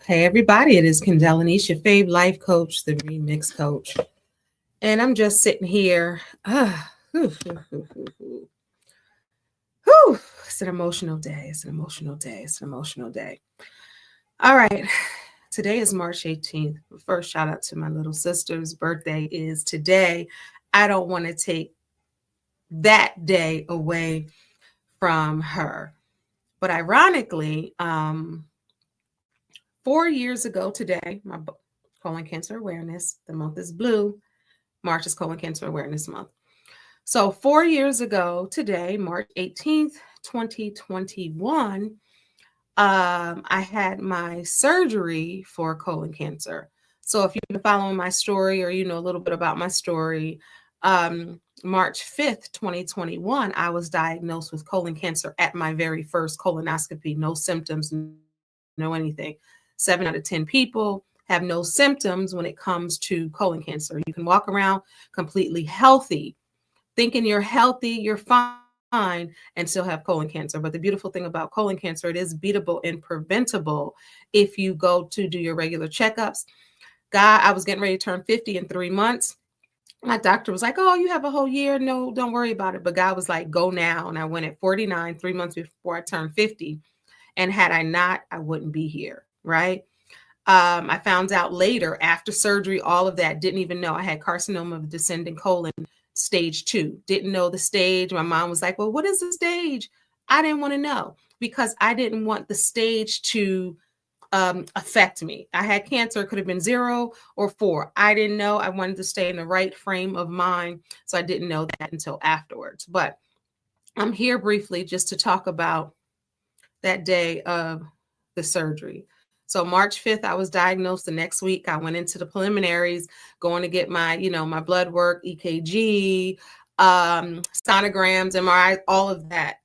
Hey everybody, it is Kendall Anish, your fave life coach, the remix coach. And I'm just sitting here. Whew, it's an emotional day. It's an emotional day. It's an emotional day. All right. Today is March 18th. First shout out to my little sister's birthday is today. I don't want to take that day away from her. But ironically, 4 years ago today, my colon cancer awareness, the month is blue. March is colon cancer awareness month. So 4 years ago today, March 18th, 2021, I had my surgery for colon cancer. So if you've been following my story or you know a little bit about my story, March 5th, 2021, I was diagnosed with colon cancer at my very first colonoscopy. No symptoms, no anything. 7 out of 10 people have no symptoms when it comes to colon cancer. You can walk around completely healthy, thinking you're healthy, you're fine, and still have colon cancer. But the beautiful thing about colon cancer, it is beatable and preventable if you go to do your regular checkups. God, I was getting ready to turn 50 in 3 months. My doctor was like, oh, you have a whole year. No, don't worry about it. But God was like, go now. And I went at 49, 3 months before I turned 50. And had I not, I wouldn't be here, right? I found out later after surgery, all of that, didn't even know I had carcinoma of the descending colon stage 2. Didn't know the stage. My mom was like, well, what is the stage? I didn't want to know because I didn't want the stage to affect me. I had cancer. It could have been 0 or 4. I didn't know. I wanted to stay in the right frame of mind. So I didn't know that until afterwards. But I'm here briefly just to talk about that day of the surgery. So March 5th, I was diagnosed. The next week, I went into the preliminaries, going to get my, my blood work, EKG, sonograms, MRI, all of that,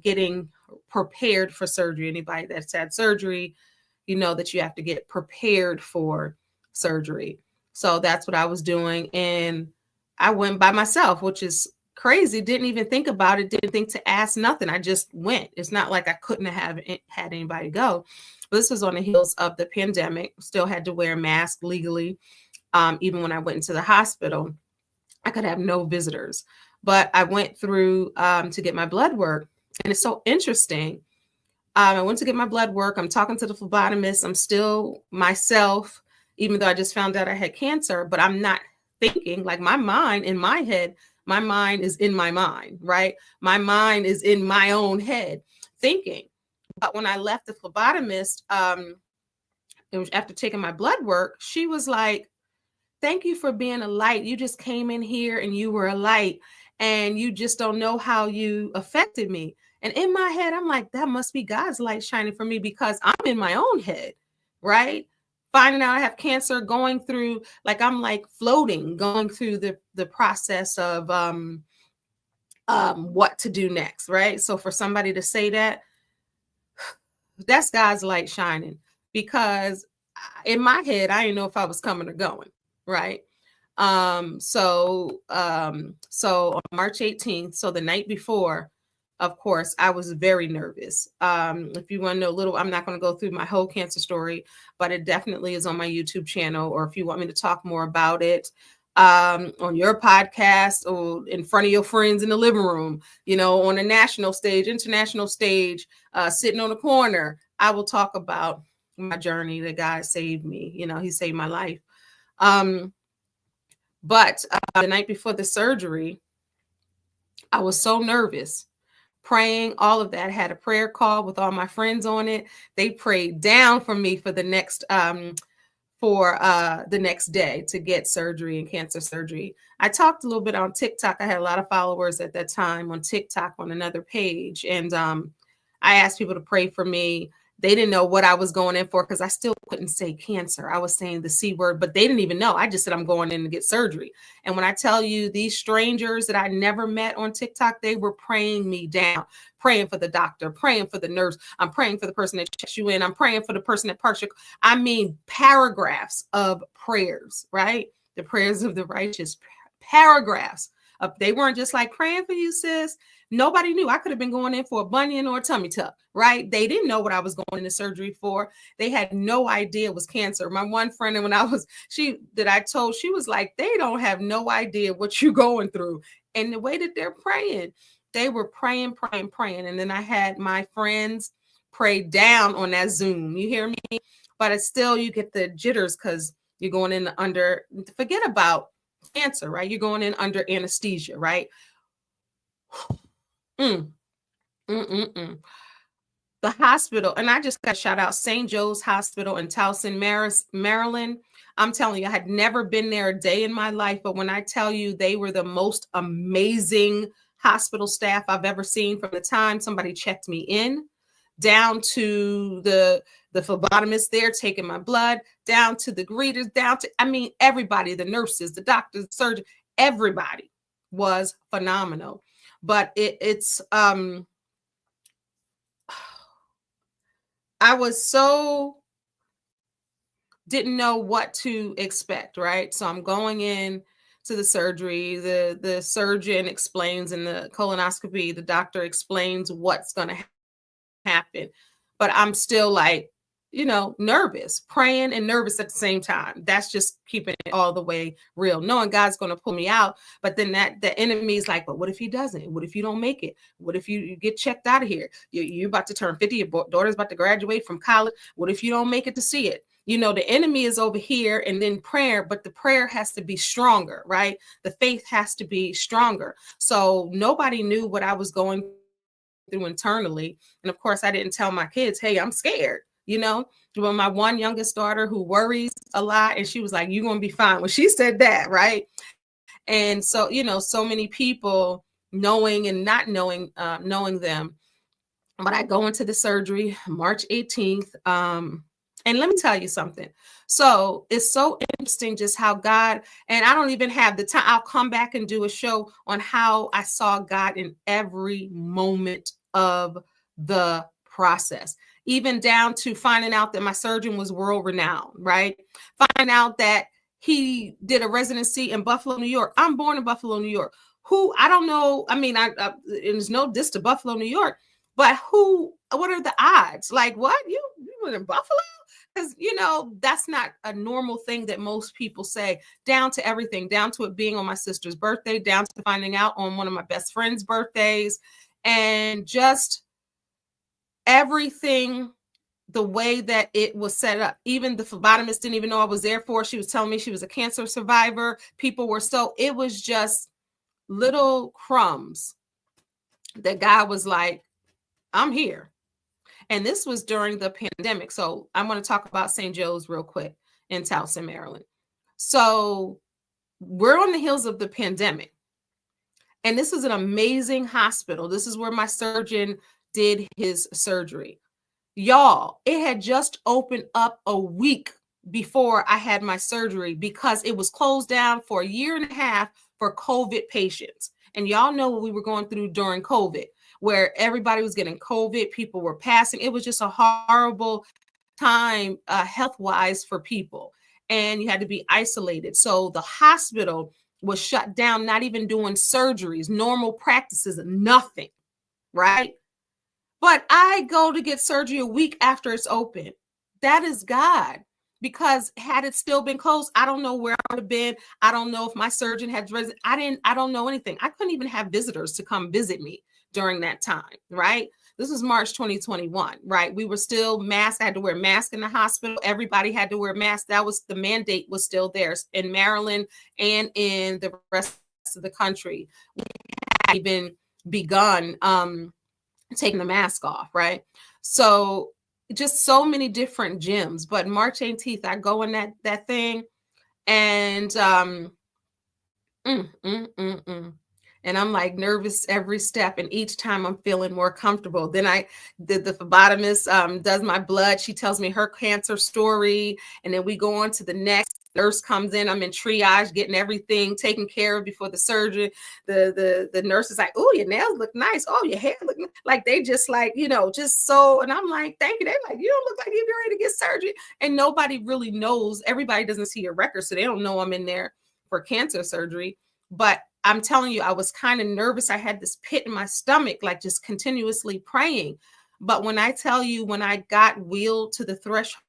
getting prepared for surgery. Anybody that's had surgery, you know that you have to get prepared for surgery. So that's what I was doing. And I went by myself, which is crazy. Didn't even think about it. Didn't think to ask nothing. I just went. It's not like I couldn't have had anybody go. But this was on the heels of the pandemic. Still had to wear a mask legally. Even when I went into the hospital, I could have no visitors. But I went through to get my blood work. And it's so interesting. I went to get my blood work. I'm talking to the phlebotomist. I'm still myself, even though I just found out I had cancer, but I'm not thinking like my mind in my head. My mind is in my mind, right? My mind is in my own head thinking. But when I left the phlebotomist, it was after taking my blood work, she was like, thank you for being a light. You just came in here and you were a light and you just don't know how you affected me. And in my head, I'm like, that must be God's light shining for me because I'm in my own head, right? Finding out I have cancer, going through, like I'm like floating, going through the process of what to do next, right? So for somebody to say that, that's God's light shining because in my head, I didn't know if I was coming or going, right? So on March 18th, so the night before, of course, I was very nervous. If you want to know a little, I'm not going to go through my whole cancer story, but it definitely is on my YouTube channel. Or if you want me to talk more about it on your podcast or in front of your friends in the living room, on a national stage, international stage, sitting on a corner, I will talk about my journey that God saved me. He saved my life. But the night before the surgery, I was so nervous. Praying, all of that. Had a prayer call with all my friends on it. They prayed down for me for the next day to get surgery and cancer surgery. I talked a little bit on TikTok. I had a lot of followers at that time on TikTok on another page, and I asked people to pray for me. They didn't know what I was going in for because I still couldn't say cancer. I was saying the C word, but they didn't even know. I just said I'm going in to get surgery. And when I tell you these strangers that I never met on TikTok, they were praying me down, praying for the doctor, praying for the nurse. I'm praying for the person that checks you in. I'm praying for the person that parks your. I mean, paragraphs of prayers, right? The prayers of the righteous, paragraphs They weren't just like praying for you, sis. Nobody knew. I could have been going in for a bunion or a tummy tuck, right? They didn't know what I was going into surgery for. They had no idea it was cancer. My one friend, and when I told, she was like, they don't have no idea what you're going through. And the way that they're praying, they were praying. And then I had my friends pray down on that Zoom. You hear me? But it's still, you get the jitters because you're going in under, forget about cancer, right? You're going in under anesthesia, right? The hospital, and I just got to shout out St. Joe's Hospital in Towson, Maryland. I'm telling you, I had never been there a day in my life, but when I tell you, they were the most amazing hospital staff I've ever seen. From the time somebody checked me in, down to the phlebotomist there taking my blood, down to the greeters, everybody, the nurses, the doctors, the surgeon, everybody was phenomenal. But it's I was so didn't know what to expect, right? So I'm going in to the surgery. The surgeon explains in the colonoscopy, the doctor explains what's going to happen. But I'm still like, nervous, praying and nervous at the same time. That's just keeping it all the way real, knowing God's going to pull me out. But then the enemy is like, but what if he doesn't? What if you don't make it? What if you get checked out of here? You're about to turn 50. Your daughter's about to graduate from college. What if you don't make it to see it? The enemy is over here, and then prayer, but the prayer has to be stronger, right? The faith has to be stronger. So nobody knew what I was going through internally. And of course, I didn't tell my kids, hey, I'm scared. When my one youngest daughter who worries a lot, and she was like, you're going to be fine. When she said that, right? And so, so many people knowing and not knowing, knowing them. But I go into the surgery March 18th. And let me tell you something. So it's so interesting just how God, and I don't even have the time. I'll come back and do a show on how I saw God in every moment of the process, even down to finding out that my surgeon was world renowned, right? Finding out that he did a residency in Buffalo, New York. I'm born in Buffalo, New York. Who, I don't know. I mean, there's no diss to Buffalo, New York, but what are the odds? Like, what? You were in Buffalo? Because, that's not a normal thing that most people say, down to everything, down to it being on my sister's birthday, down to finding out on one of my best friend's birthdays, and just everything, the way that it was set up. Even the phlebotomist didn't even know I was there for. She was telling me she was a cancer survivor. It was just little crumbs that God was like, I'm here. And this was during the pandemic. So I want to talk about St. Joe's real quick in Towson, Maryland. So we're on the heels of the pandemic. And this is an amazing hospital. This is where my surgeon did his surgery. Y'all, it had just opened up a week before I had my surgery because it was closed down for a year and a half for COVID patients. And y'all know what we were going through during COVID, where everybody was getting COVID, people were passing. It was just a horrible time health-wise for people. And you had to be isolated. So the hospital was shut down, not even doing surgeries, normal practices, nothing, right? But I go to get surgery a week after it's open. That is God. Because had it still been closed, I don't know where I would have been. I don't know if my surgeon had resident. I don't know anything. I couldn't even have visitors to come visit me during that time, right? This was March 2021, right? We were still masked. I had to wear a mask in the hospital. Everybody had to wear masks. That was the mandate was still there in Maryland and in the rest of the country. We had even begun taking the mask off, right? So just so many different gyms. But March 18th, I go in that thing, and and I'm like nervous every step, and each time I'm feeling more comfortable. Then the phlebotomist does my blood. She tells me her cancer story, and then we go on to the next. Nurse comes in. I'm in triage, getting everything taken care of before the surgery. The nurse is like, "Oh, your nails look nice. Oh, your hair look nice." Like they just like just so. And I'm like, "Thank you." They're like, "You don't look like you're ready to get surgery." And nobody really knows. Everybody doesn't see your record, so they don't know I'm in there for cancer surgery. But I'm telling you, I was kind of nervous. I had this pit in my stomach, like just continuously praying. But when I tell you, when I got wheeled to the threshold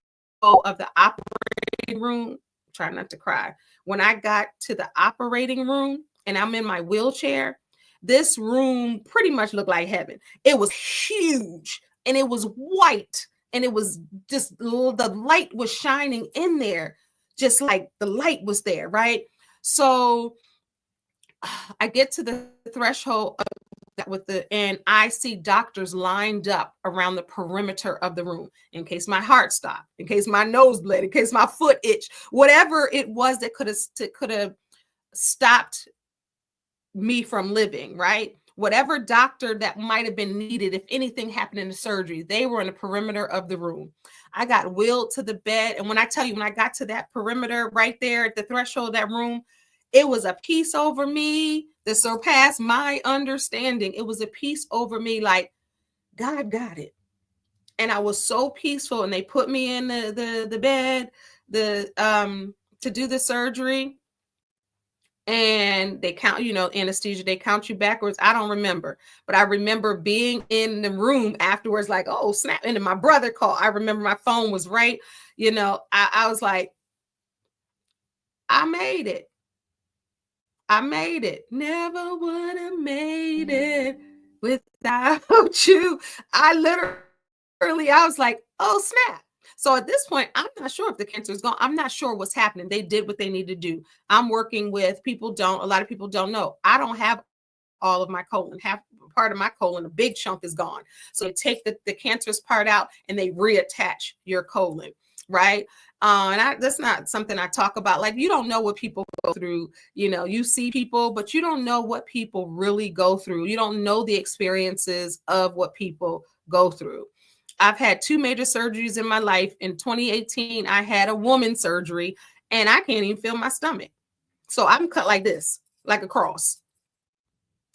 of the operating room, try not to cry. When I got to the operating room and I'm in my wheelchair, this room pretty much looked like heaven. It was huge and it was white and it was just the light was shining in there, just like the light was there, right? So I get to the threshold of with the, and I see doctors lined up around the perimeter of the room in case my heart stopped, in case my nose bled, in case my foot itched, whatever it was that could have stopped me from living, right? Whatever doctor that might have been needed, if anything happened in the surgery, they were in the perimeter of the room. I got wheeled to the bed. And when I tell you, when I got to that perimeter right there at the threshold of that room, it was a peace over me that surpassed my understanding. It was a peace over me, like God got it. And I was so peaceful. And they put me in the bed, to do the surgery. And they count, anesthesia, they count you backwards. I don't remember, but I remember being in the room afterwards, like, oh, snap. And then my brother called. I remember my phone was right. I was like, I made it. I made it. Never would have made it without you. I was like, oh, snap. So at this point, I'm not sure if the cancer is gone. I'm not sure what's happening. They did what they need to do. I'm working with people. A lot of people don't know. I don't have all of my colon. Half part of my colon, a big chunk is gone. So they take the cancerous part out and they reattach your colon, right? That's not something I talk about. Like, you don't know what people go through. You see people, but you don't know what people really go through. You don't know the experiences of what people go through. I've had 2 major surgeries in my life. In 2018, I had a woman surgery and I can't even feel my stomach. So I'm cut like this, like a cross.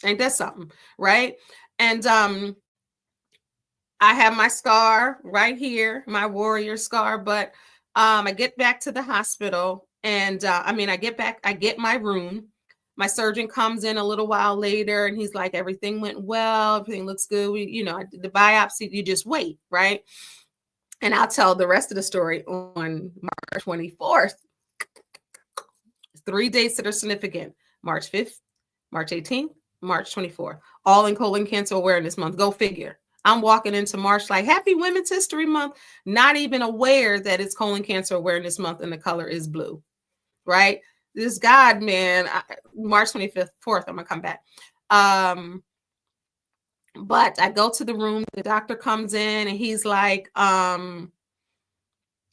Ain't that something, right? And I have my scar right here, my warrior scar, but I get back to the hospital and I get my room. My surgeon comes in a little while later and he's like, everything went well. Everything looks good. I did the biopsy. You just wait, right? And I'll tell the rest of the story on March 24th. 3 dates that are significant. March 5th, March 18th, March 24th. All in Colon Cancer Awareness Month. Go figure. I'm walking into March like, Happy Women's History Month, not even aware that it's Colon Cancer Awareness Month and the color is blue, right? This God, man, March 25th, 4th, I'm going to come back. But I go to the room, the doctor comes in and he's like,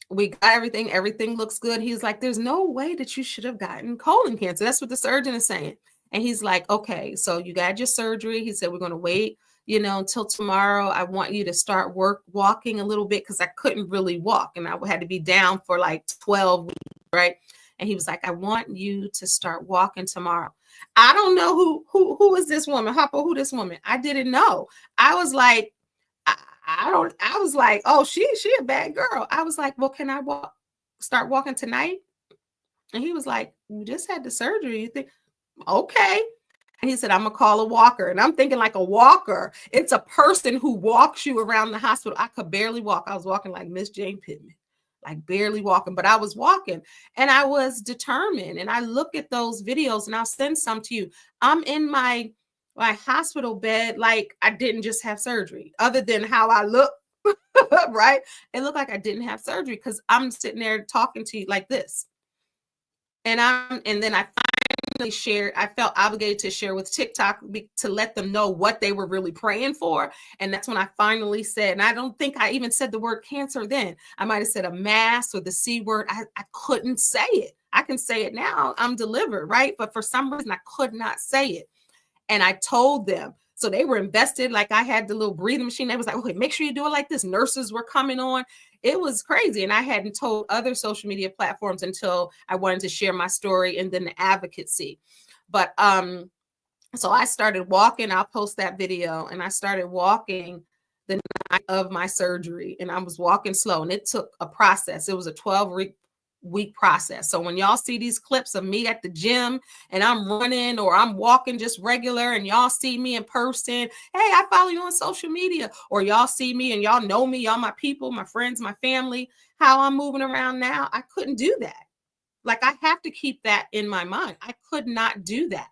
we got everything looks good. He's like, there's no way that you should have gotten colon cancer. That's what the surgeon is saying. And he's like, okay, so you got your surgery. He said, we're going to wait, until tomorrow. I want you to start walking a little bit because I couldn't really walk and I had to be down for like 12 weeks, right? And he was like, I want you to start walking tomorrow. I don't know who is this woman, Hopper, who this woman? I didn't know. I was like, I was like, oh, she a bad girl. I was like, well, can I start walking tonight? And he was like, you just had the surgery. You think, okay. And he said, I'm gonna call a walker. And I'm thinking like a walker. It's a person who walks you around the hospital. I could barely walk. I was walking like Miss Jane Pittman, like barely walking, but I was walking and I was determined. And I look at those videos and I'll send some to you. I'm in my hospital bed, like I didn't just have surgery, other than how I look, right? It looked like I didn't have surgery because I'm sitting there talking to you like this. And then I finally shared, I felt obligated to share with TikTok to let them know what they were really praying for. And that's when I finally said, and I don't think I even said the word cancer then. I might have said a mass or the C word. I couldn't say it. I can say it now. I'm delivered, right? But for some reason, I could not say it. And I told them, so they were invested. Like I had the little breathing machine. They was like, okay, make sure you do it like this. Nurses were coming on. It was crazy. And I hadn't told other social media platforms until I wanted to share my story and then the advocacy. But so I started walking. I'll post that video. And I started walking the night of my surgery. And I was walking slow. And it took a process. It was a 12-week week process. So when y'all see these clips of me at the gym and I'm running or I'm walking just regular and y'all see me in person, hey, I follow you on social media, or y'all see me and y'all know me, y'all my people, my friends, my family, how I'm moving around now, I couldn't do that. Like, I have to keep that in my mind. I could not do that.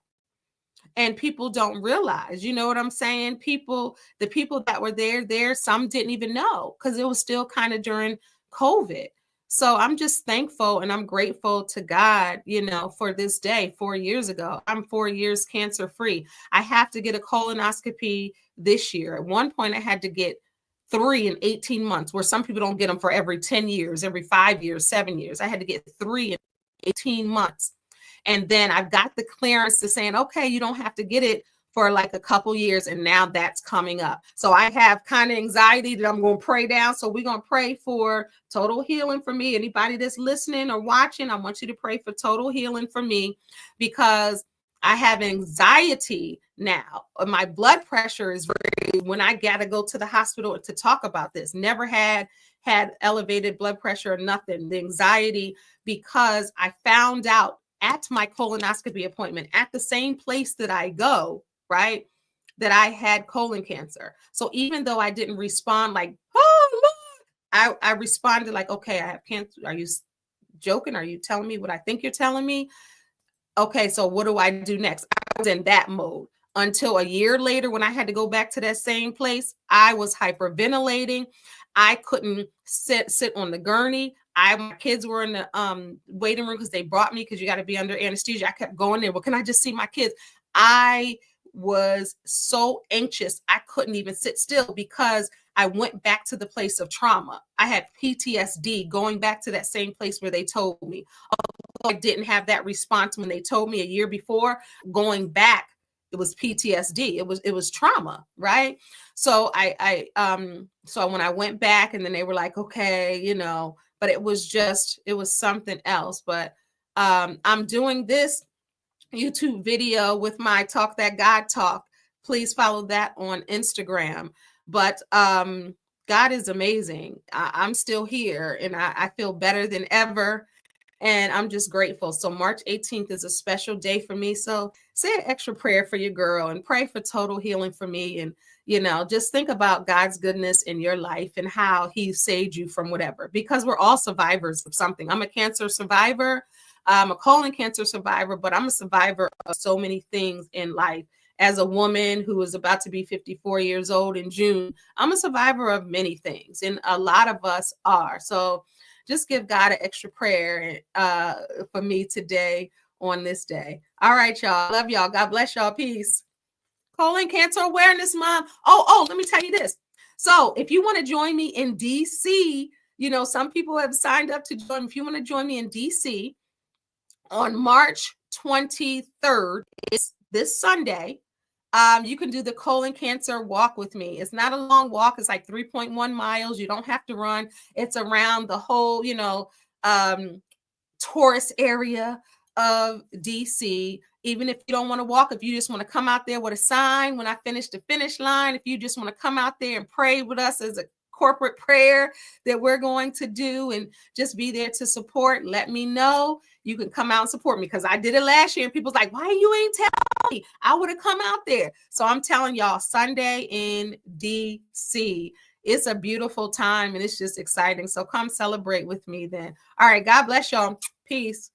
And people don't realize, you know what I'm saying? The people that were there, some didn't even know because it was still kind of during COVID. So I'm just thankful and I'm grateful to God, you know, for this day 4 years ago. I'm 4 years cancer free. I have to get a colonoscopy this year. At one point, I had to get 3 in 18 months, where some people don't get them for every 10 years, every 5 years, 7 years. I had to get 3 in 18 months. And then I've got the clearance to saying, okay, you don't have to get it for like a couple years. And now that's coming up. So I have kind of anxiety that I'm going to pray down. So we're going to pray for total healing for me. Anybody that's listening or watching, I want you to pray for total healing for me, because I have anxiety now. My blood pressure is very, when I got to go to the hospital to talk about this, never had elevated blood pressure or nothing. The anxiety, because I found out at my colonoscopy appointment at the same place that I go, right, that I had colon cancer. So even though I didn't respond like, oh, Lord, I responded like, okay, I have cancer. Are you joking? Are you telling me what I think you're telling me? Okay, so what do I do next? I was in that mode until a year later when I had to go back to that same place. I was hyperventilating. I couldn't sit on the gurney. My kids were in the waiting room because they brought me, because you got to be under anesthesia. I kept going there. Well, can I just see my kids? I was so anxious. I couldn't even sit still because I went back to the place of trauma. I had PTSD going back to that same place where they told me. I didn't have that response when they told me a year before. Going back, it was PTSD. It was trauma, right? So so when I went back, and then they were like, okay, you know, but it was something else. But I'm doing this YouTube video with my Talk That God Talk. Please follow that on Instagram. But God is amazing. I'm still here, and I feel better than ever. And I'm just grateful. So March 18th is a special day for me. So say an extra prayer for your girl and pray for total healing for me. And, you know, just think about God's goodness in your life and how he saved you from whatever, because we're all survivors of something. I'm a cancer survivor. I'm a colon cancer survivor, but I'm a survivor of so many things in life. As a woman who is about to be 54 years old in June, I'm a survivor of many things, and a lot of us are. So just give God an extra prayer for me today on this day. All right, y'all. Love y'all. God bless y'all. Peace. Colon Cancer Awareness Month. Oh, let me tell you this. So if you want to join me in DC, you know, some people have signed up to join. If you want to join me in DC on March 23rd, it's this Sunday. You can do the colon cancer walk with me. It's not a long walk. It's like 3.1 miles. You don't have to run. It's around the whole, you know, tourist area of DC. Even if you don't want to walk, if you just want to come out there with a sign when I finish the finish line, if you just want to come out there and pray with us as a corporate prayer that we're going to do and just be there to support, let me know. You can come out and support me, because I did it last year and people's like, why you ain't telling me? I would have come out there. So I'm telling y'all, Sunday in DC. It's a beautiful time and it's just exciting. So come celebrate with me then. All right. God bless y'all. Peace.